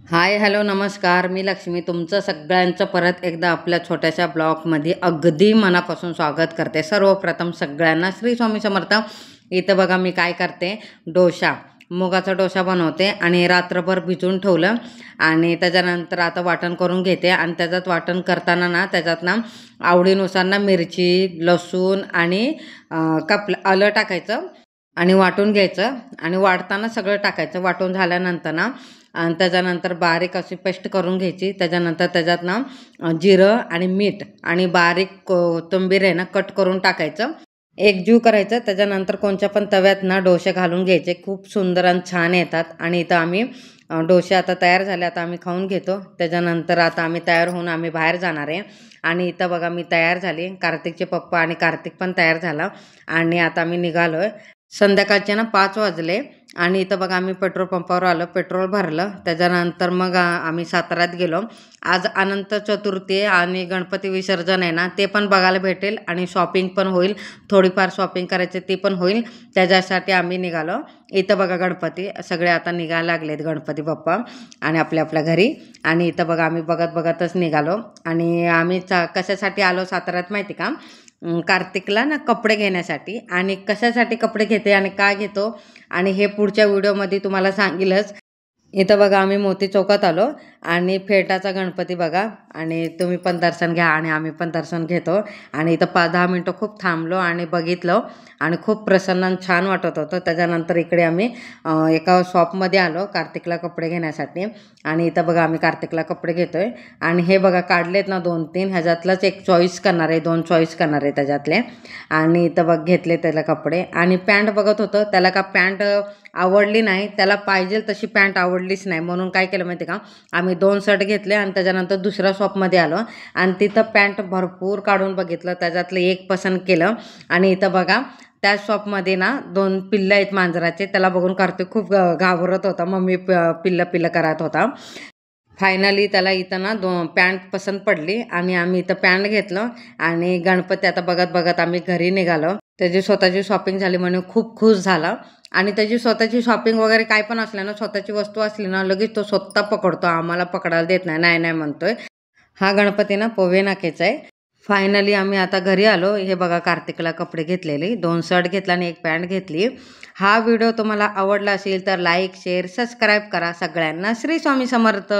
हाय, hello, नमस्कार. मी लक्ष्मी तुमचं सगळ्यांचं परत एकदा आपल्या छोट्याशा ब्लॉगमध्ये अगदी मनापासून स्वागत करते. सर्वप्रथम सगळ्यांना श्री स्वामी समर्थ. इथं बघा मी काय करते, डोसा, मुगाचा डोसा बनवते आणि रात्रभर भिजवून ठेवलं आणि त्याच्यानंतर आता वाटण करून घेते. आणि त्याच्यात वाटण करताना ना त्याच्यात ना आवडीनुसार ना मिरची, लसूण आणि आलं टाकायचं आणि वाटून घ्यायचं आणि वाटताना सगळं टाकायचं. वाटून झाल्यानंतर ना आणि त्याच्यानंतर बारीक अशी पेस्ट करून घ्यायची. त्याच्यानंतर त्याच्यात ना जिरं आणि मीठ आणि बारीक कोथिंबीर आहे ना कट करून टाकायचं. एकजीव करायचं. त्याच्यानंतर कोणत्या पण तव्यात ना डोसे घालून घ्यायचे. खूप सुंदर आणि छान येतात. आणि इथं आम्ही डोसे आता तयार झाले, आता आम्ही खाऊन घेतो. त्याच्यानंतर आता आम्ही तयार होऊन आम्ही बाहेर जाणार आहे. आणि इथं बघा मी तयार झाली, कार्तिकचे पप्पा आणि कार्तिक पण तयार झाला आणि आता आम्ही निघालोय. संध्याकाळचे ना 5 वाजले आणि इथं बघा आम्ही पेट्रोल पंपावर आलो, पेट्रोल भरलं. त्याच्यानंतर मग आम्ही साताऱ्यात गेलो. आज अनंत चतुर्थी आणि गणपती विसर्जन आहे ना, ते पण बघायला भेटेल आणि शॉपिंग पण होईल. थोडीफार शॉपिंग करायची ती पण होईल, त्याच्यासाठी आम्ही निघालो. इथं बघा गणपती सगळे आता निघायला लागलेत, गणपती बाप्पा आणि आपल्या आपल्या घरी. आणि इथं बघा आम्ही बघत बघतच निघालो. आणि आम्ही कशासाठी आलो साताऱ्यात माहिती का, कार्तिकला ना कपडे घेण्यासाठी. आणि कशासाठी कपडे घेते आणि का घेतो आणि हे पुढच्या व्हिडिओमध्ये तुम्हाला सांगेलच. इथं बघा आम्ही मोती चौकात आलो आणि फेटाचा गणपती बघा, आणि तुम्ही पण दर्शन घ्या आणि आम्ही पण दर्शन घेतो. आणि इथं 5-10 मिनटं खूप थांबलो आणि बघितलं आणि खूप प्रसन्न आणि छान वाटत होतं. त्याच्यानंतर इकडे आम्ही एका शॉपमध्ये आलो कार्तिकला कपडे घेण्यासाठी. आणि इथं बघा आम्ही कार्तिकला कपडे घेतोय. आणि हे बघा काढलेत ना 2-3, ह्याच्यातलंच एक चॉईस करणार आहे, 2 चॉईस करणार आहे त्याच्यातले. आणि इथं बघ घेतले त्याला कपडे. आणि पॅन्ट बघत होतं, त्याला का पॅन्ट आवडली नाही, त्याला पाहिजे तशी पॅन्ट आवडलीच नाही. म्हणून काय केलं माहिती का, आम्ही 2 शर्ट घेतले आणि त्याच्यानंतर दुसऱ्या शॉपमध्ये आलो आणि तिथं पॅन्ट भरपूर काढून बघितलं, त्याच्यातलं एक पसंत केलं. आणि इथं बघा त्या शॉपमध्ये ना 2 पिल्लं आहेत मांजराचे, त्याला बघून कार्तिक खूप घाबरत होता, मम्मी पिल्लं पिल्लं करत होता. फायनली त्याला इथं ना पॅन्ट पसंत पडली आणि आम्ही इथं पॅन्ट घेतलं. आणि गणपती आता बघत बघत आम्ही घरी निघालो. त्याची स्वतःची शॉपिंग झाली म्हणून खूप खुश झाला. आणि त्याची स्वतःची शॉपिंग वगैरे काय पण असलं ना, स्वतःची वस्तू असली ना, लगेच तो स्वतः पकडतो, आम्हाला पकडायला देत नाही, नाही नाही म्हणतोय. हा गणपती ना पोवे नाक्याचा आहे. फायनली आम्ही आता घरी आलो. हे बघा कार्तिकला कपडे घेतलेले, 2 शर्ट घेतला आणि 1 पॅन्ट घेतली. हा व्हिडिओ तुम्हाला आवडला असेल तर लाईक, शेअर, सबस्क्राईब करा. सगळ्यांना श्री स्वामी समर्थ.